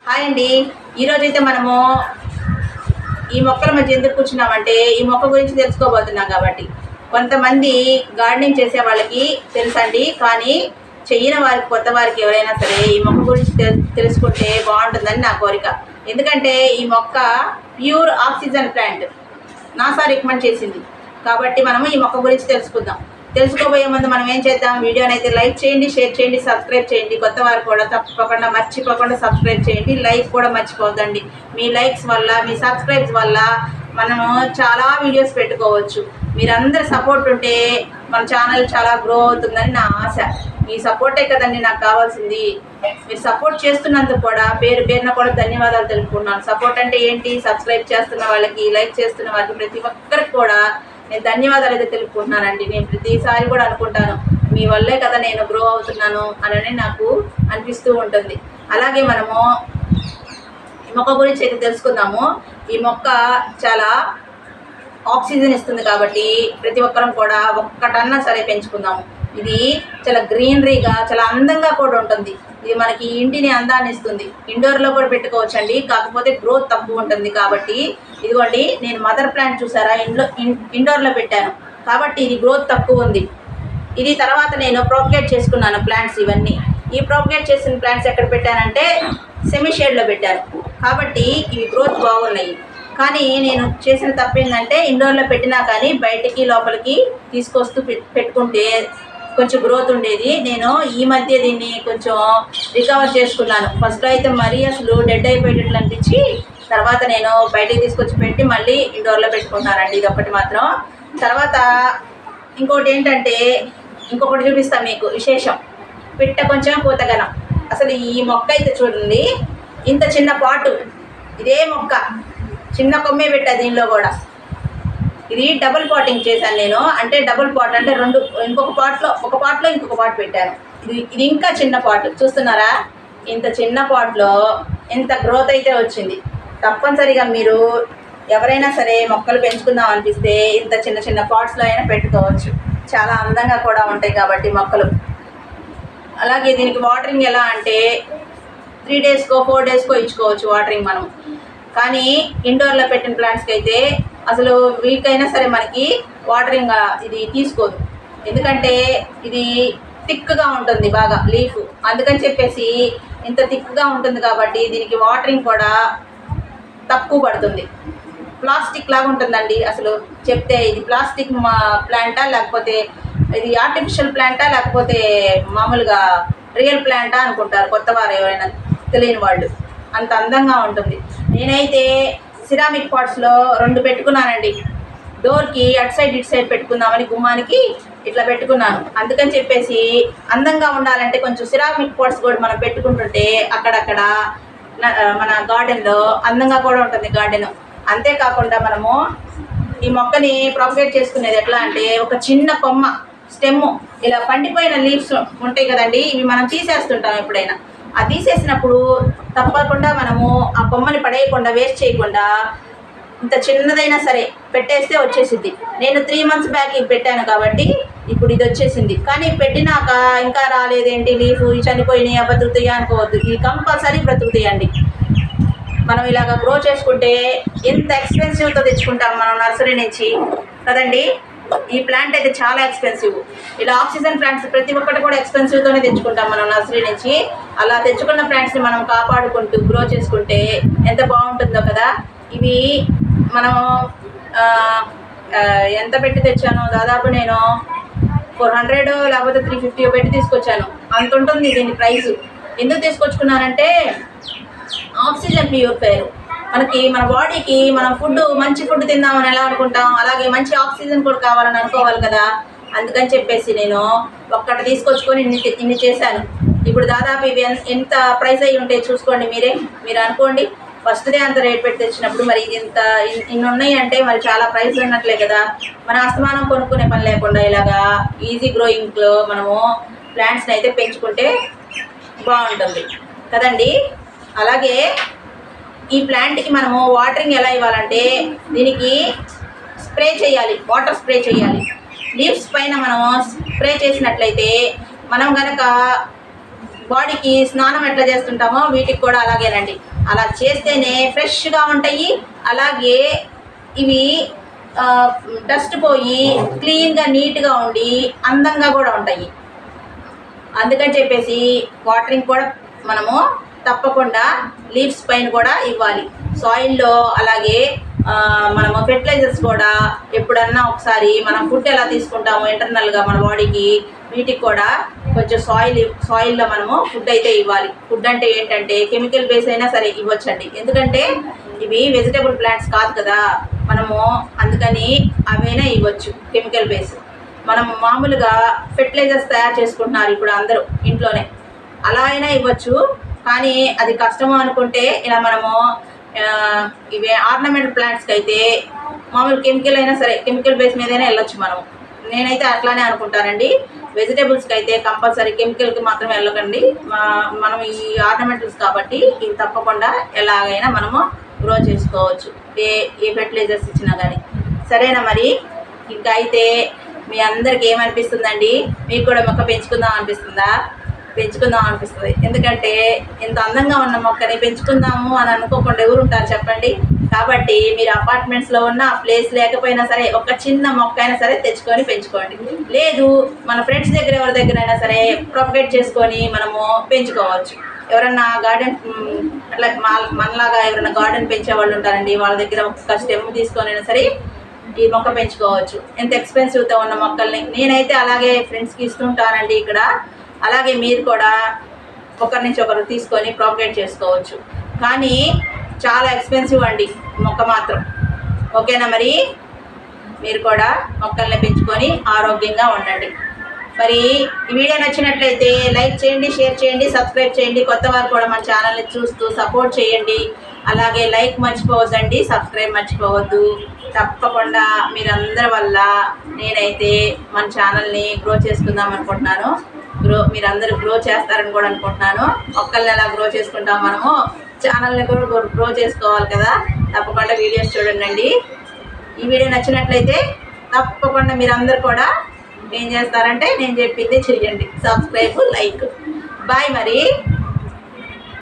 Hi అండి. ఈరోజైతే మనము ఈ మొక్కల మధ్య ఎందుకు కూర్చున్నామంటే ఈ మొక్క గురించి తెలుసుకోబోతున్నాం. కాబట్టి కొంతమంది గార్డెనింగ్ చేసే వాళ్ళకి తెలుసండి, కానీ చెయ్యని వారికి కొత్త వారికి ఎవరైనా సరే ఈ మొక్క గురించి తెలుసుకుంటే బాగుంటుందని నా కోరిక. ఎందుకంటే ఈ మొక్క pure oxygen plant, NASA recommend చేసింది. కాబట్టి మనము ఈ మొక్క గురించి తెలుసుకోబోయే ముందు మనం ఏం చేద్దాం, వీడియోని అయితే లైక్ చేయండి, షేర్ చేయండి, సబ్స్క్రైబ్ చేయండి. కొత్త వారు కూడా తప్పకుండా మర్చిపోకుండా సబ్స్క్రైబ్ చేయండి. లైక్ కూడా మర్చిపోద్దండి. మీ లైక్స్ వల్ల, మీ సబ్స్క్రైబ్స్ వల్ల మనము చాలా వీడియోస్ పెట్టుకోవచ్చు. మీరందరి సపోర్ట్ ఉంటే మన ఛానల్ చాలా గ్రో అవుతుందని నా ఆశ. మీ సపోర్టే కదండి నాకు కావాల్సింది. మీరు సపోర్ట్ చేస్తున్నందుకు కూడా పేరున కూడా ధన్యవాదాలు తెలుపుకున్నాను. సపోర్ట్ అంటే ఏంటి? సబ్స్క్రైబ్ చేస్తున్న వాళ్ళకి, లైక్ చేస్తున్న వాళ్ళకి, ప్రతి ఒక్కరికి కూడా నేను ధన్యవాదాలు అయితే తెలుపుకుంటున్నానండి. నేను ప్రతిసారి కూడా అనుకుంటాను, మీ వల్లే కదా నేను గ్రో అవుతున్నాను అని నాకు అనిపిస్తూ ఉంటుంది. అలాగే మనము ఈ మొక్క గురించి అయితే తెలుసుకుందాము. ఈ మొక్క చాలా ఆక్సిజన్ ఇస్తుంది కాబట్టి ప్రతి ఒక్కరం కూడా ఒక్కటన్నా సరే పెంచుకుందాము. ఇది చాలా గ్రీనరీగా, చాలా అందంగా కూడా ఉంటుంది. ఇది మనకి ఇంటిని అందాన్ని ఇస్తుంది. ఇండోర్లో కూడా పెట్టుకోవచ్చండి, కాకపోతే గ్రోత్ తక్కువ ఉంటుంది. కాబట్టి ఇదిగోండి, నేను మదర్ ప్లాంట్ చూసారా, ఇండోర్లో పెట్టాను కాబట్టి ఇది గ్రోత్ తక్కువ ఉంది. ఇది తర్వాత నేను ప్రోపగేట్ చేసుకున్నాను ప్లాంట్స్. ఇవన్నీ ఈ ప్రోపగేట్ చేసిన ప్లాంట్స్ ఎక్కడ పెట్టానంటే సెమీ షేడ్లో పెట్టాను. కాబట్టి ఇవి గ్రోత్ బాగున్నాయి. కానీ నేను చేసిన తప్పు ఏంటంటే ఇండోర్లో పెట్టినా కానీ బయటికి లోపలికి తీసుకొస్తూ పెట్టుకుంటే కొంచెం గ్రోత్ ఉండేది. నేను ఈ మధ్య దీన్ని కొంచెం రికవర్ చేసుకున్నాను. ఫస్ట్లో అయితే మరీ అసలు డెడ్ అయిపోయేటట్లు అనిపించి తర్వాత నేను బయటికి తీసుకొచ్చి పెట్టి మళ్ళీ ఇండోర్లో పెట్టుకుంటానండి. ఇది ఒకటి మాత్రం. తర్వాత ఇంకోటి ఏంటంటే, ఇంకొకటి చూపిస్తాను మీకు విశేషం. పిట్ట కొంచెం పూతగనం. అసలు ఈ మొక్క అయితే చూడండి, ఇంత చిన్న పాటు, ఇదే మొక్క చిన్న కొమ్మే పెట్టా. దీనిలో కూడా ఇది డబుల్ పాటింగ్ చేశాను నేను. అంటే డబుల్ పాట్ అంటే రెండు, ఇంకొక పాట్లో ఇంకొక పాట్ పెట్టాను. ఇది ఇంకా చిన్న పాట్ చూస్తున్నారా? ఇంత చిన్న పాట్లో ఎంత గ్రోత్ అయితే వచ్చింది. తప్పనిసరిగా మీరు ఎవరైనా సరే మొక్కలు పెంచుకుందాం అనిపిస్తే ఇంత చిన్న చిన్న పాట్స్లో అయినా పెట్టుకోవచ్చు. చాలా అందంగా కూడా ఉంటాయి కాబట్టి మొక్కలు. అలాగే దీనికి వాటరింగ్ ఎలా అంటే 3 డేస్కో 4 డేస్కో ఇచ్చుకోవచ్చు వాటరింగ్ మనం. కానీ ఇండోర్లో పెట్టిన ప్లాంట్స్కి అయితే అసలు వీక్ అయినా సరే మనకి వాటరింగ్ ఇది తీసుకోదు. ఎందుకంటే ఇది థిక్గా ఉంటుంది బాగా లీఫ్. అందుకని చెప్పేసి ఇంత థిక్గా ఉంటుంది కాబట్టి దీనికి వాటరింగ్ కూడా తక్కువ పడుతుంది. ప్లాస్టిక్ లాగా ఉంటుందండి. అసలు చెప్తే ఇది ప్లాస్టిక్ ప్లాంటా, లేకపోతే ఇది ఆర్టిఫిషియల్ ప్లాంటా, లేకపోతే మామూలుగా రియల్ ప్లాంటా అనుకుంటారు కొత్త వారు ఎవరైనా తెలియని వాళ్ళు. అంత అందంగా ఉంటుంది. నేనైతే సిరామిక్ పాట్స్లో 2 పెట్టుకున్నానండి. డోర్కి అటు సైడ్ ఇటు సైడ్ పెట్టుకుందామని గుమ్మానికి ఇట్లా పెట్టుకున్నాను. అందుకని చెప్పేసి అందంగా ఉండాలంటే కొంచెం సిరామిక్ పాట్స్ కూడా మనం పెట్టుకుంటుంటే అక్కడక్కడ మన గార్డెన్లో అందంగా కూడా ఉంటుంది గార్డెన్. అంతేకాకుండా మనము ఈ మొక్కని ప్రొపగేట్ చేసుకునేది ఎట్లా అంటే, ఒక చిన్న కొమ్మ స్టెమ్, ఇలా పండిపోయిన లీవ్స్ ఉంటాయి కదండి, ఇవి మనం తీసేస్తుంటాం ఎప్పుడైనా. ఆ తీసేసినప్పుడు తప్పకుండా మనము ఆ కొమ్మని పడేయకుండా, వేస్ట్ చేయకుండా ఇంత చిన్నదైనా సరే పెట్టేస్తే వచ్చేసింది. నేను 3 months బ్యాక్ పెట్టాను కాబట్టి ఇప్పుడు ఇది వచ్చేసింది. కానీ పెట్టినాక ఇంకా రాలేదేంటి లీఫ్, చనిపోయినాయి, బ్రతుకుతాయా అనుకోవద్దు. ఇది కంపల్సరీ బ్రతుకుతాయండి. మనం ఇలాగ గ్రో చేసుకుంటే ఎంత ఎక్స్పెన్సివ్తో తెచ్చుకుంటాం మనం నర్సరీ నుంచి కదండి. ఈ ప్లాంట్ అయితే చాలా ఎక్స్పెన్సివ్. ఇలా ఆక్సిజన్ ప్లాంట్స్ ప్రతి ఒక్కటి కూడా ఎక్స్పెన్సివ్తోనే తెచ్చుకుంటాం మనం నర్సరీ నుంచి. అలా తెచ్చుకున్న ప్లాంట్స్ని మనం కాపాడుకుంటూ గ్రో చేసుకుంటే ఎంత బాగుంటుందో కదా. ఇవి మనం ఎంత పెట్టి తెచ్చాను, దాదాపు నేను 400 లేకపోతే 350 పెట్టి తీసుకొచ్చాను. అంత ఉంటుంది దీని ప్రైస్. ఎందుకు తీసుకొచ్చుకున్నానంటే ఆక్సిజన్ ప్యూరిఫైయర్. మనకి మన బాడీకి మనం మంచి ఫుడ్ తిందామని ఎలా అనుకుంటాం, అలాగే మంచి ఆక్సిజన్ కూడా కావాలని అనుకోవాలి కదా. అందుకని చెప్పేసి నేను ఒక్కటి తీసుకొచ్చుకొని ఇన్ని చేశాను. ఇప్పుడు దాదాపు ఇవి ఎంత ప్రైస్ అయ్యి ఉంటాయి చూసుకోండి మీరు అనుకోండి. ఫస్ట్దే అంత రేట్ పెట్టి తెచ్చినప్పుడు మరి ఇది ఇన్ని ఉన్నాయి అంటే మరి చాలా ప్రైస్ ఉన్నట్లే కదా. మన అస్తమానం కొనుక్కునే పని లేకుండా ఇలాగా ఈజీ గ్రోయింగ్లో మనము ప్లాంట్స్ని అయితే పెంచుకుంటే బాగుంటుంది కదండి. అలాగే ఈ ప్లాంట్కి మనము వాటరింగ్ ఎలా ఇవ్వాలంటే, దీనికి స్ప్రే చేయాలి, వాటర్ స్ప్రే చేయాలి. లీవ్స్ పైన మనము స్ప్రే చేసినట్లయితే మనం కనుక బాడీకి స్నానం ఎట్లా చేస్తుంటామో వీటికి కూడా అలాగేనండి. అలా చేస్తేనే ఫ్రెష్గా ఉంటాయి. అలాగే ఇవి డస్ట్ పోయి క్లీన్గా నీట్గా ఉండి అందంగా కూడా ఉంటాయి. అందుకని చెప్పేసి వాటరింగ్ కూడా మనము తప్పకుండా లీవ్స్ పైన కూడా ఇవ్వాలి. సాయిల్లో అలాగే మనము ఫెర్టిలైజర్స్ కూడా ఎప్పుడన్నా ఒకసారి మనం ఫుడ్ ఎలా తీసుకుంటామో ఇంటర్నల్గా మన బాడీకి వీటికి కూడా కొంచెం సాయిల్లో మనము ఫుడ్ అయితే ఇవ్వాలి. ఫుడ్ అంటే ఏంటంటే కెమికల్ బేస్ అయినా సరే ఇవ్వచ్చండి. ఎందుకంటే ఇవి వెజిటబుల్ ప్లాంట్స్ కాదు కదా మనము, అందుకని అవైనా ఇవ్వచ్చు కెమికల్ బేస్. మనం మామూలుగా ఫెర్టిలైజర్స్ తయారు చేసుకుంటున్నారు ఇప్పుడు అందరూ ఇంట్లోనే, అలా అయినా ఇవ్వచ్చు. కానీ అది కష్టము అనుకుంటే ఇలా మనము ఇవి ఆర్నమెంటల్ ప్లాంట్స్కి అయితే మామూలు కెమికల్ అయినా సరే కెమికల్ బేస్ మీదైనా వెళ్ళొచ్చు మనం. నేనైతే అట్లానే అనుకుంటానండి. వెజిటేబుల్స్కి అయితే కంపల్సరీ కెమికల్కి మాత్రం వెళ్ళకండి. మనం ఈ ఆర్నమెంటల్స్ కాబట్టి ఇవి తప్పకుండా ఎలాగైనా మనము గ్రో చేసుకోవచ్చు ఏ ఫెర్టిలైజర్స్ ఇచ్చినా కానీ. సరేనా మరి? ఇంకా అయితే మీ అందరికి ఏమనిపిస్తుందండి? మీకు కూడా మొక్క పెంచుకుందాం అనిపిస్తుందా? పెంచుకుందాం అనిపిస్తుంది. ఎందుకంటే ఇంత అందంగా ఉన్న మొక్కని పెంచుకుందాము అని అనుకోకుండా ఎవరు ఉంటారు చెప్పండి? కాబట్టి మీరు అపార్ట్మెంట్స్లో ఉన్న ప్లేస్ లేకపోయినా సరే ఒక చిన్న మొక్క అయినా సరే తెచ్చుకొని పెంచుకోండి. లేదు మన ఫ్రెండ్స్ దగ్గర ఎవరి దగ్గర అయినా సరే ప్రొపగేట్ చేసుకొని మనము పెంచుకోవచ్చు. ఎవరన్నా గార్డెన్ అట్లా మనలాగా ఎవరైనా గార్డెన్ పెంచే వాళ్ళు ఉంటారండి, వాళ్ళ దగ్గర ఒక స్టెమ్ తీసుకొని అయినా సరే ఈ మొక్క పెంచుకోవచ్చు. ఎంత ఎక్స్పెన్సివ్తో ఉన్న మొక్కల్ని నేనైతే అలాగే ఫ్రెండ్స్కి ఇస్తుంటానండి ఇక్కడ. అలాగే మీరు కూడా ఒకరి నుంచి ఒకరు తీసుకొని ప్రాపగేట్ చేసుకోవచ్చు. కానీ చాలా ఎక్స్పెన్సివ్ అండి మొక్క మాత్రం. ఓకేనా మరి? మీరు కూడా మొక్కల్ని పెంచుకొని ఆరోగ్యంగా ఉండండి. మరి ఈ వీడియో నచ్చినట్లయితే లైక్ చేయండి, షేర్ చేయండి, సబ్స్క్రైబ్ చేయండి. కొత్త వారు కూడా మన ఛానల్ని చూస్తూ సపోర్ట్ చేయండి. అలాగే లైక్ మర్చిపోవద్దండి, సబ్స్క్రైబ్ మర్చిపోవద్దు. తప్పకుండా మీరందరి వల్ల నేనైతే మన ఛానల్ని గ్రో చేసుకుందాం అనుకుంటున్నాను. మీరందరూ గ్రో చేస్తారని కూడా అనుకుంటున్నాను. మొక్కల్ని ఎలా గ్రో చేసుకుంటాం మనము, ఛానల్ని కూడా గ్రో చేసుకోవాలి కదా. తప్పకుండా వీడియోస్ చూడండి. ఈ వీడియో నచ్చినట్లయితే తప్పకుండా మీరందరూ కూడా ఏం చేస్తారంటే నేను చెప్పింది చెయ్యండి, సబ్స్క్రైబ్, లైక్. బాయ్ మరి.